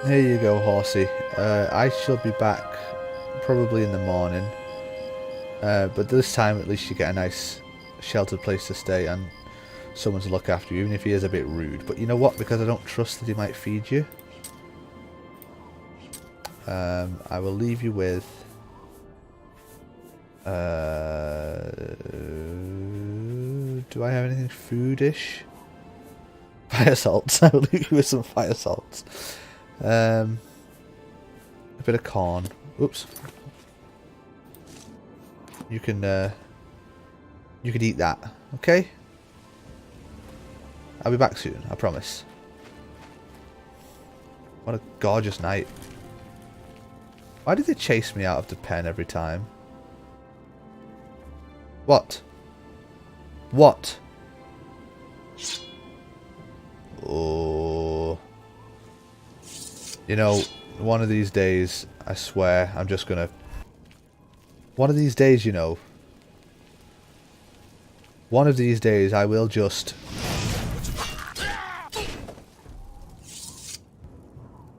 Here you go, horsey. I shall be back probably in the morning. But this time at least you get a nice sheltered place to stay and someone to look after you, even if he is a bit rude. But you know what? Because I don't trust that he might feed you, I will leave you with... do I have anything foodish? Fire salts. I will leave you with some fire salts. A bit of corn. Oops. You can eat that, okay? I'll be back soon, I promise. What a gorgeous night. Why did they chase me out of the pen every time? What? What? Oh. You know, one of these days, I swear, I'm just gonna... One of these days, you know. One of these days, I will just...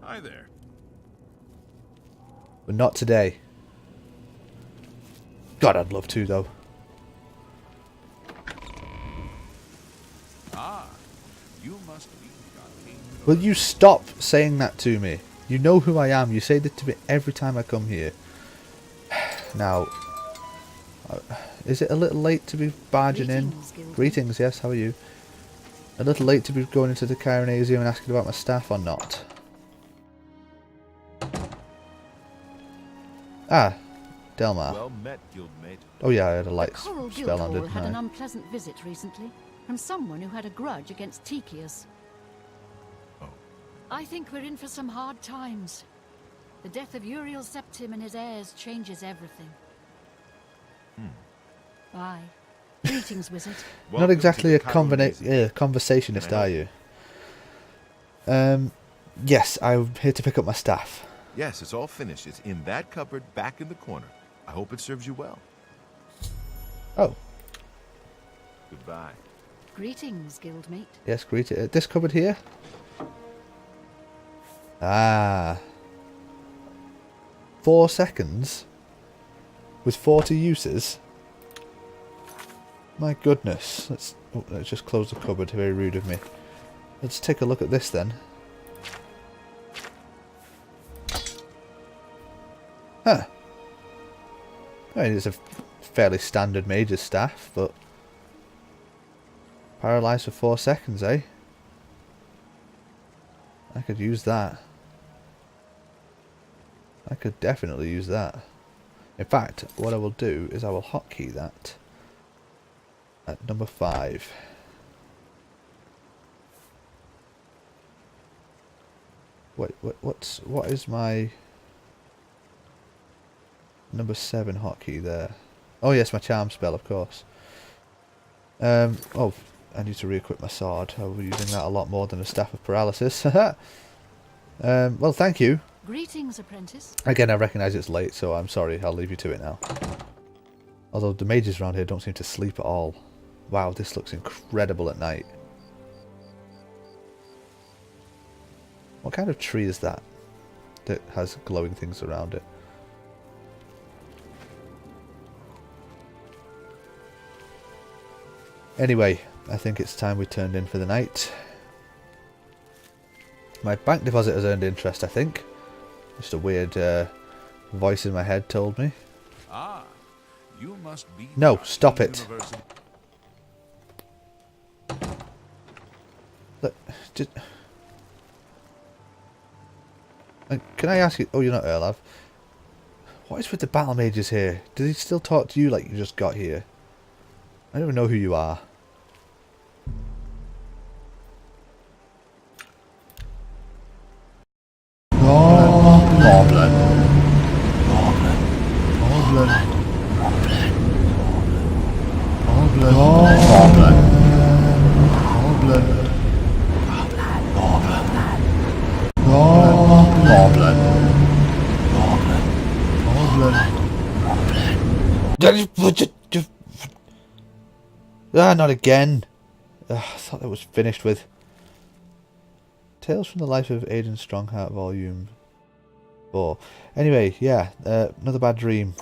Hi there. But not today. God, I'd love to, though. Ah, you must be Will you stop saying that to me? You know who I am. You say that to me every time I come here. Now, is it a little late to be barging in? Greetings, yes, how are you? A little late to be going into the Chironasium and asking about my staff or not? Ah, Delmar. well met, guildmate. Oh yeah, I had a light The Coral spell on, Guildhall didn't had an I? unpleasant visit recently from someone who had a grudge against Tikius. Oh. I think we're in for some hard times. The death of Uriel Septim and his heirs changes everything. Aye. Greetings, wizard. Not exactly a Chironasium. conversationist, Can I are you? Yes, I'm here to pick up my staff. Yes, it's all finished. It's in that cupboard back in the corner. I hope it serves you well. Oh, Goodbye. Greetings, guildmate. yes, greet it. This cupboard here? Ah. 4 seconds? With 40 uses? My goodness. Let's just close the cupboard. Very rude of me. Let's take a look at this then. Huh. I mean, it's a fairly standard mage's staff, but... Paralysed for 4 seconds, eh? I could use that. I could definitely use that. In fact, what I will do is I will hotkey that at number 5. Wait, what is my number 7 hotkey there? Oh yes, my charm spell, of course. Oh, I need to re-equip my sword. I'll be using that a lot more than a staff of paralysis. Well, thank you. Greetings, apprentice. Again, I recognise it's late, so I'm sorry. I'll leave you to it now. Although the mages around here don't seem to sleep at all. Wow, this looks incredible at night. What kind of tree is that that has glowing things around it? Anyway, I think it's time we turned in for the night. My bank deposit has earned interest, I think. Just a weird voice in my head told me. Ah, you must be... No, stop it. University. Look, just... Can I ask you... Oh, you're not Erlav. What is with the battle mages here? Does he still talk to you like you just got here? I don't even know who you are. Gorbland. Gorbland. Gorbland. Gorbland. Gorbland. Gorbland. Ah, not again. I thought that was finished with. Tales from the Life of Aidan Strongheart, Volume 4. Anyway, yeah, another bad dream.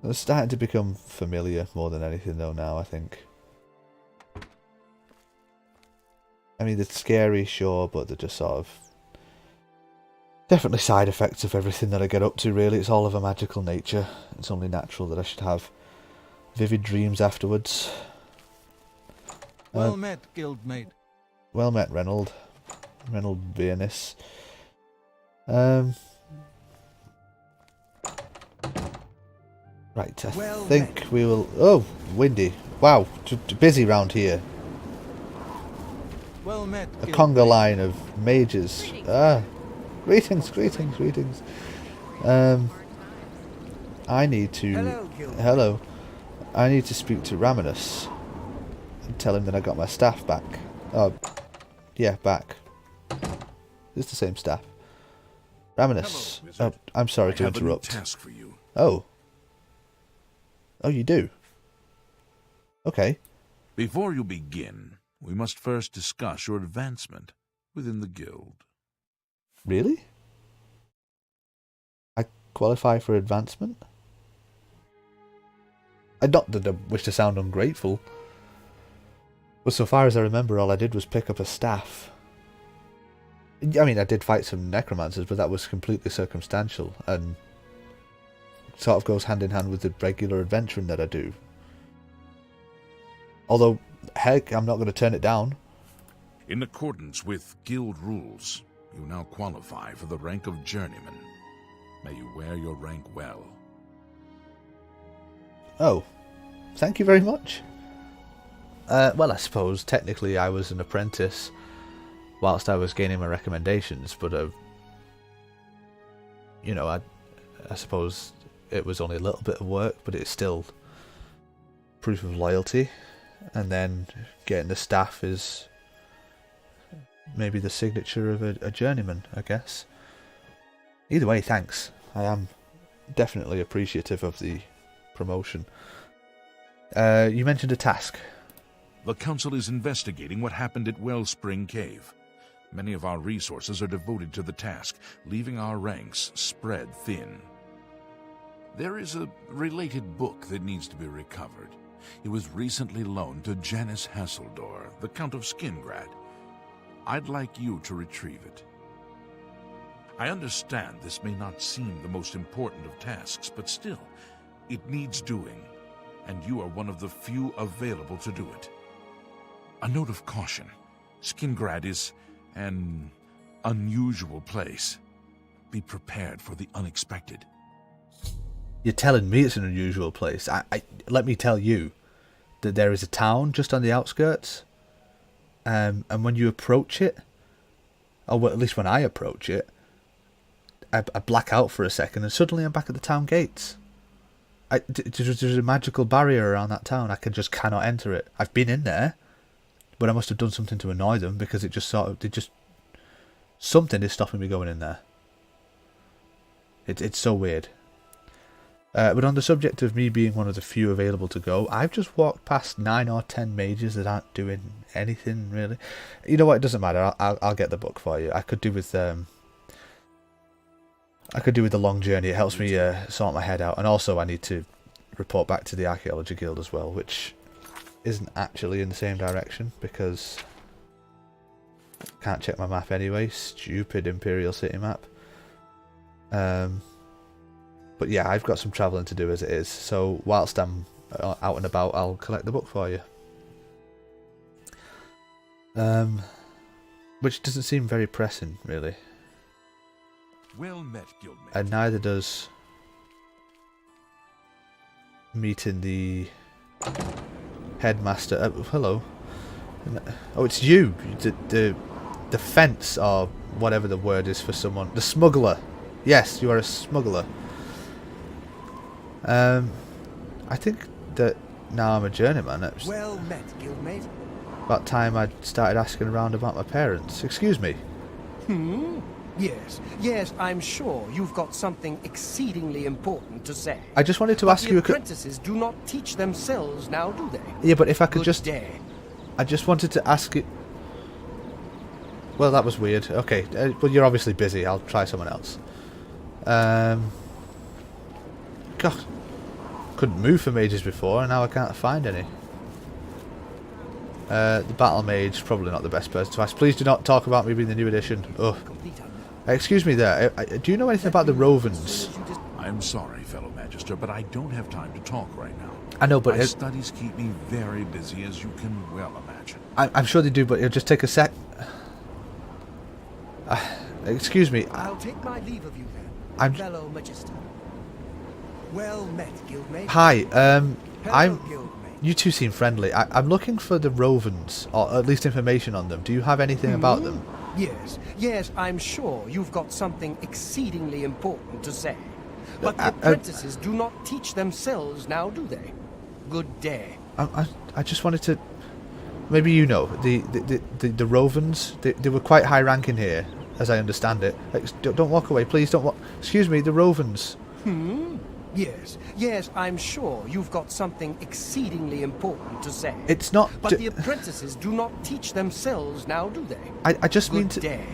It's starting to become familiar more than anything though now, I think. I mean, they're scary, sure, but they're just sort of... definitely side effects of everything that I get up to, really. It's all of a magical nature. It's only natural that I should have vivid dreams afterwards. Well met, guildmate. Well met, Reynold. Reynold Biernis. Right, I think we will... Oh, windy. Wow, busy round here. Well met, A conga line of mages. Ah, greetings, greetings, greetings. I need to... Hello. I need to speak to Raminus and tell him that I got my staff back. Oh, yeah, back. It's the same staff. Raminus. Oh, I'm sorry to interrupt. I have a new task for you. Oh. Oh, you do? Okay. Before you begin, we must first discuss your advancement within the guild. Really? I qualify for advancement? Not that I wish to sound ungrateful, but so far as I remember, all I did was pick up a staff. I mean, I did fight some necromancers, but that was completely circumstantial, and sort of goes hand in hand with the regular adventuring that I do. Although, heck, I'm not going to turn it down. In accordance with guild rules, you now qualify for the rank of journeyman. May you wear your rank well. Oh, thank you very much. Well, I suppose technically I was an apprentice whilst I was gaining my recommendations, but you know, I suppose it was only a little bit of work, but it's still proof of loyalty. And then getting the staff is maybe the signature of a journeyman, I guess. Either way, thanks. I am definitely appreciative of the promotion. You mentioned a task. The Council is investigating what happened at Wellspring Cave. Many of our resources are devoted to the task, leaving our ranks spread thin. There is a related book that needs to be recovered. It was recently loaned to Janice Hasseldor, the Count of Skingrad. I'd like you to retrieve it. I understand this may not seem the most important of tasks, but still, it needs doing, and you are one of the few available to do it. A note of caution. Skingrad is an unusual place. Be prepared for the unexpected. You're telling me it's an unusual place. Let me tell you that there is a town just on the outskirts, and when you approach it, or well, at least when I approach it, I black out for a second, and suddenly I'm back at the town gates. There's a magical barrier around that town. I cannot enter it. I've been in there, but I must have done something to annoy them, because something is stopping me going in there. It's so weird. But on the subject of me being one of the few available to go, I've just walked past 9 or 10 mages that aren't doing anything really. You know what? It doesn't matter. I'll get the book for you. I could do with the long journey. It helps me sort my head out, and also I need to report back to the Archaeology Guild as well, which isn't actually in the same direction because I can't check my map anyway. Stupid Imperial City map. But yeah, I've got some travelling to do as it is, so whilst I'm out and about, I'll collect the book for you. Which doesn't seem very pressing, really. Well met, guildmate. And neither does meeting the headmaster. Hello. Oh, it's you. The fence, or whatever the word is for someone. The smuggler. Yes, you are a smuggler. I think that now I'm a journeyman. It's Well met, guildmate. about time I started asking around about my parents. Excuse me. Yes, I'm sure you've got something exceedingly important to say. I just wanted to But ask the you a apprentices do not teach themselves now, do they? Yeah, but if I could Good just... day. I just wanted to ask you... Well, that was weird. Okay, well, you're obviously busy. I'll try someone else. God. Couldn't move for mages before, and now I can't find any. The battle mage, probably not the best person to ask. Please do not talk about me being the new edition. Ugh. Excuse me there. Do you know anything about the Rovens? I'm sorry, fellow Magister, but I don't have time to talk right now. I know, but... My studies keep me very busy, as you can well imagine. I'm sure they do, but it'll just take a sec... excuse me. I'll take my leave of you then, I'm... fellow Magister. Well met, guildmate. Hi, Hello, I'm... guildmate. You two seem friendly. I'm looking for the Rovens, or at least information on them. Do you have anything about them? Yes, I'm sure you've got something exceedingly important to say. But the apprentices do not teach themselves now, do they? Good day. I just wanted to... Maybe you know, the Rovens, they were quite high ranking here, as I understand it. Don't walk away, please, don't walk... Excuse me, the Rovens. Yes, I'm sure you've got something exceedingly important to say. It's not... But the apprentices do not teach themselves now, do they? I just mean to... Good day.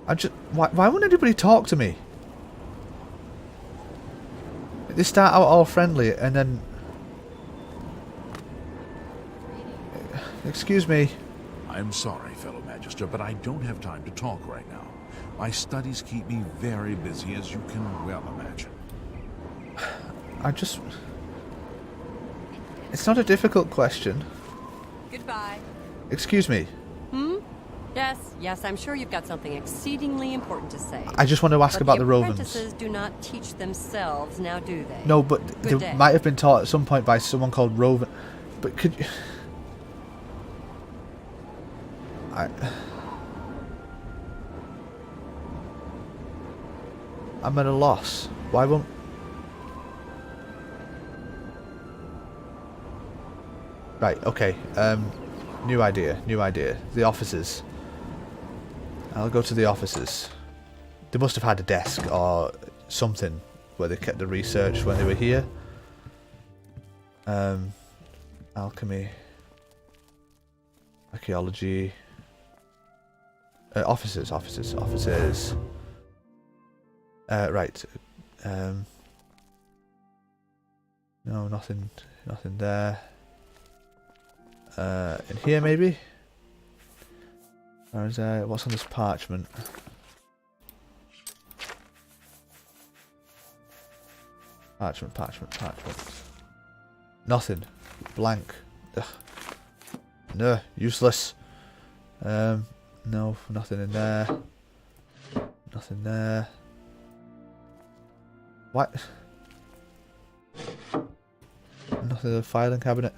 I just... Why won't anybody talk to me? They start out all friendly, and then... Excuse me. I'm sorry, fellow Magister, but I don't have time to talk right now. My studies keep me very busy, as you can well imagine. I just... It's not a difficult question. Goodbye. Excuse me. Yes, I'm sure you've got something exceedingly important to say. I just want to ask about the Rovens. Apprentices do not teach themselves, now do they? No, but Good they day. might have been taught at some point by someone called Roven. But could you... I'm at a loss. Why won't... Right, okay. New idea. The offices. I'll go to the offices. They must have had a desk or something where they kept the research when they were here. Alchemy. Archaeology. Offices. Right. No, nothing there. In here maybe? Or is there... What's on this parchment? Parchment. Nothing. Blank. Ugh. No, useless. No, nothing in there. Nothing there. What? Nothing in the filing cabinet.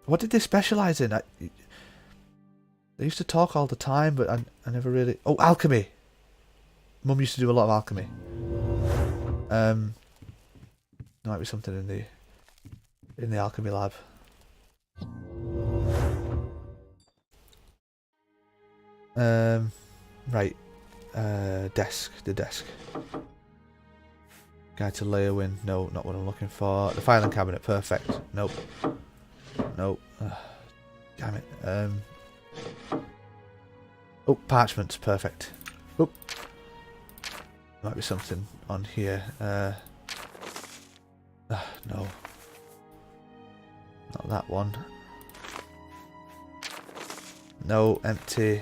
What did they specialise in? They used to talk all the time, but I never really... Oh, alchemy! Mum used to do a lot of alchemy. There might be something in the alchemy lab. Right. Desk. The desk. Guide to layer win. No, not what I'm looking for. The filing cabinet. Perfect. Nope. Damn it. Oh, parchments. Perfect. Oh. Might be something on here. No. Not that one. No, empty.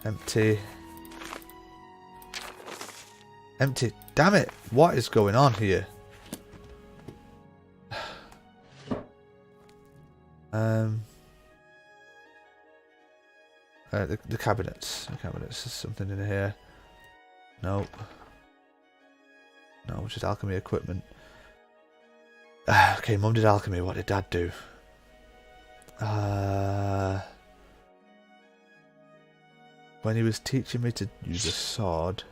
Empty. Empty. Damn it. What is going on here? The cabinets. There's something in here. Nope. No, which is alchemy equipment. Okay, Mum did alchemy. What did Dad do? When he was teaching me to use a sword,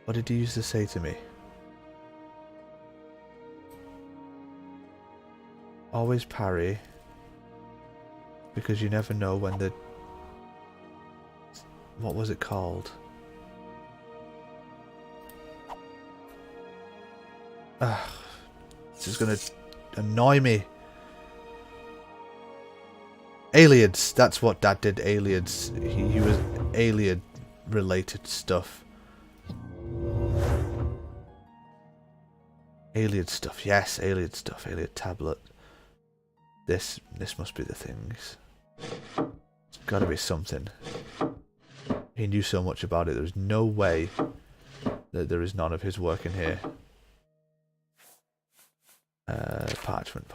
what did he used to say to me? Always parry. Because you never know when the... What was it called? This is gonna annoy me. Aliens. That's what Dad did. Aliens. He was alien related stuff. Alien stuff. Yes, alien stuff. Alien tablet. This must be the things. It's gotta be something. He knew so much about it. There's no way that there is none of his work in here. Parchment.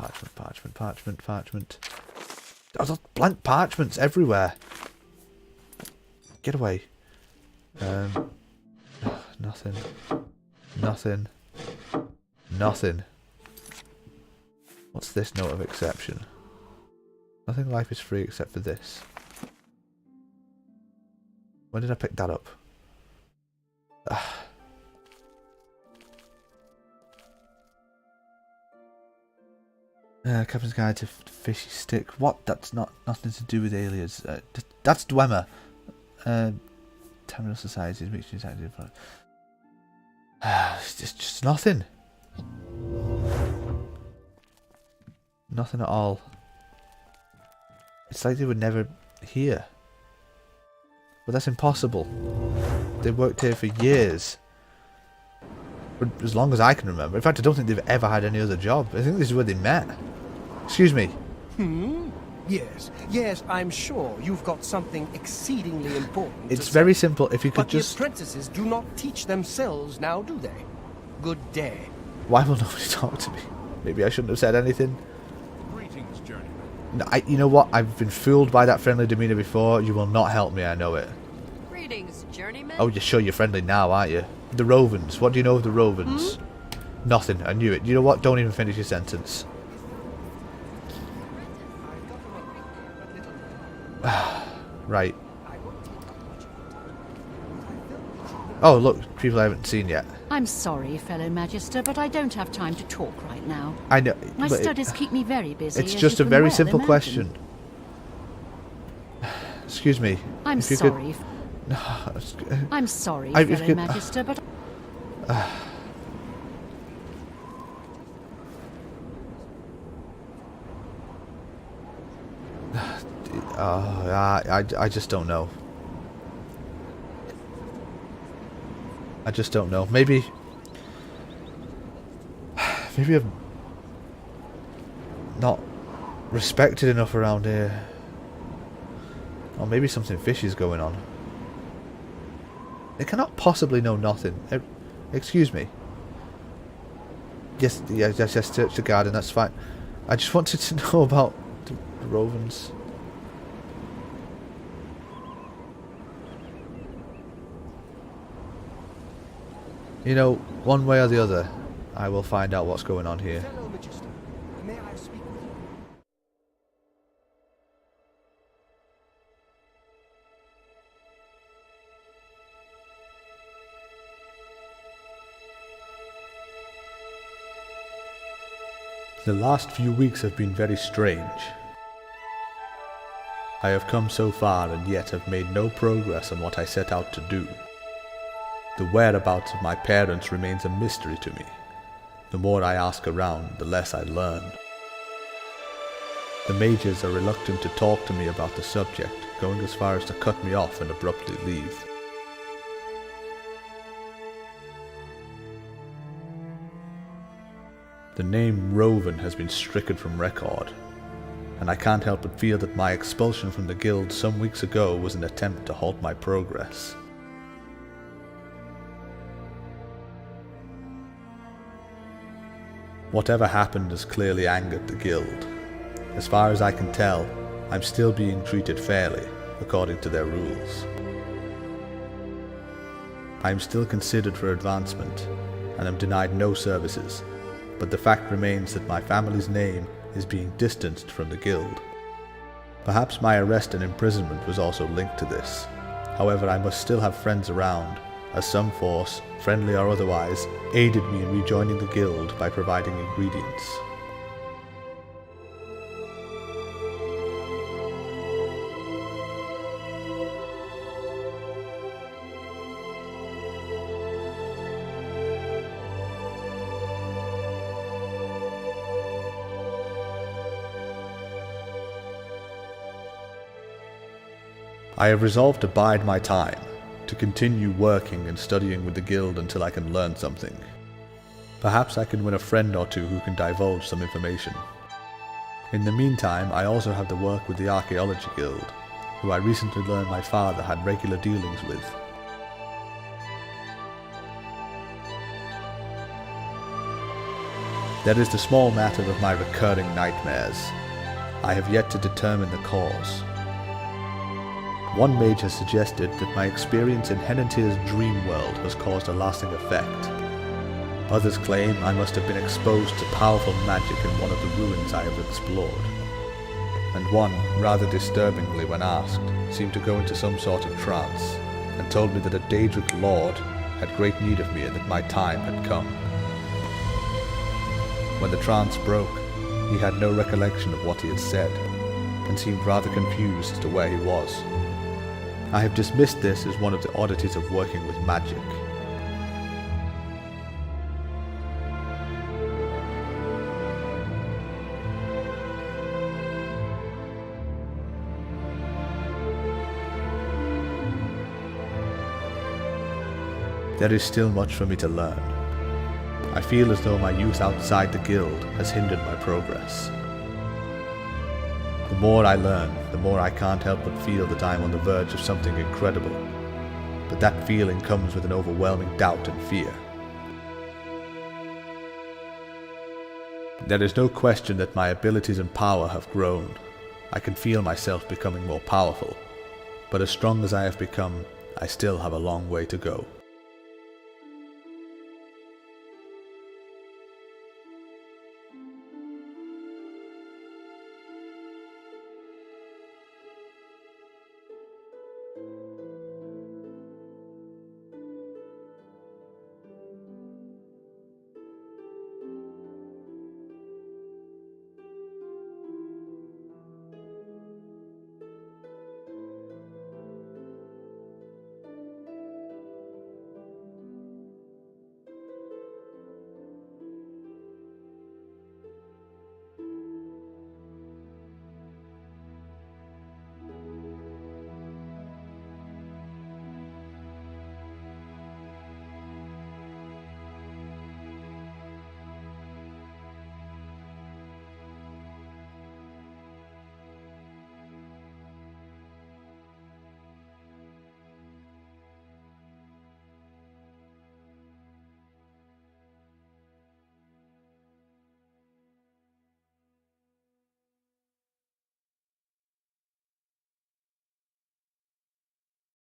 Oh, there's blank parchments everywhere. Get away. Nothing. What's this note of exception? Nothing life is free except for this. When did I pick that up? Captain's Guide to Fishy Stick. What? That's nothing to do with aliens. That's Dwemer. Terminal Societies, Mixed Society. It's just nothing. Nothing at all. It's like they were never here. But that's impossible. They worked here for years. For as long as I can remember. In fact, I don't think they've ever had any other job. I think this is where they met. Excuse me. Yes, I'm sure you've got something exceedingly important It's to very say. simple. If you could But just... the apprentices do not teach themselves now, do they? Good day. Why will nobody talk to me? Maybe I shouldn't have said anything. Greetings, journeyman. No, you know what? I've been fooled by that friendly demeanour before. You will not help me, I know it. Greetings, journeyman. Oh, you're sure you're friendly now, aren't you? The Rovens. What do you know of the Rovens? Nothing. I knew it. You know what? Don't even finish your sentence. Right. Oh, look. People I haven't seen yet. I'm sorry, fellow Magister, but I don't have time to talk right now. I know. My but studies keep me very busy. it's as just you a can very well simple imagine. question. Excuse me. I'm if you could- sorry. No, I'm sorry, if you fellow could- Magister, but I just don't know. I just don't know. Maybe I'm not respected enough around here. Or maybe something fishy is going on. They cannot possibly know nothing. Excuse me. Yes, search the garden, that's fine. I just wanted to know about the Rovens. You know, one way or the other, I will find out what's going on here. Fellow Magister, may I speak with you? The last few weeks have been very strange. I have come so far and yet have made no progress on what I set out to do. The whereabouts of my parents remains a mystery to me. The more I ask around, the less I learn. The mages are reluctant to talk to me about the subject, going as far as to cut me off and abruptly leave. The name Roven has been stricken from record, and I can't help but feel that my expulsion from the guild some weeks ago was an attempt to halt my progress. Whatever happened has clearly angered the guild. As far as I can tell, I'm still being treated fairly, according to their rules. I am still considered for advancement, and am denied no services, but the fact remains that my family's name is being distanced from the guild. Perhaps my arrest and imprisonment was also linked to this. However, I must still have friends around, as some force, friendly or otherwise, aided me in rejoining the guild by providing ingredients. I have resolved to bide my time, to continue working and studying with the guild until I can learn something. Perhaps I can win a friend or two who can divulge some information. In the meantime, I also have to work with the Archaeology Guild, who I recently learned my father had regular dealings with. There is the small matter of my recurring nightmares. I have yet to determine the cause. One mage has suggested that my experience in Henantir's dream world has caused a lasting effect. Others claim I must have been exposed to powerful magic in one of the ruins I have explored. And one, rather disturbingly when asked, seemed to go into some sort of trance, and told me that a Daedric lord had great need of me and that my time had come. When the trance broke, he had no recollection of what he had said, and seemed rather confused as to where he was. I have dismissed this as one of the oddities of working with magic. There is still much for me to learn. I feel as though my youth outside the guild has hindered my progress. The more I learn, the more I can't help but feel that I am on the verge of something incredible. But that feeling comes with an overwhelming doubt and fear. There is no question that my abilities and power have grown. I can feel myself becoming more powerful. But as strong as I have become, I still have a long way to go.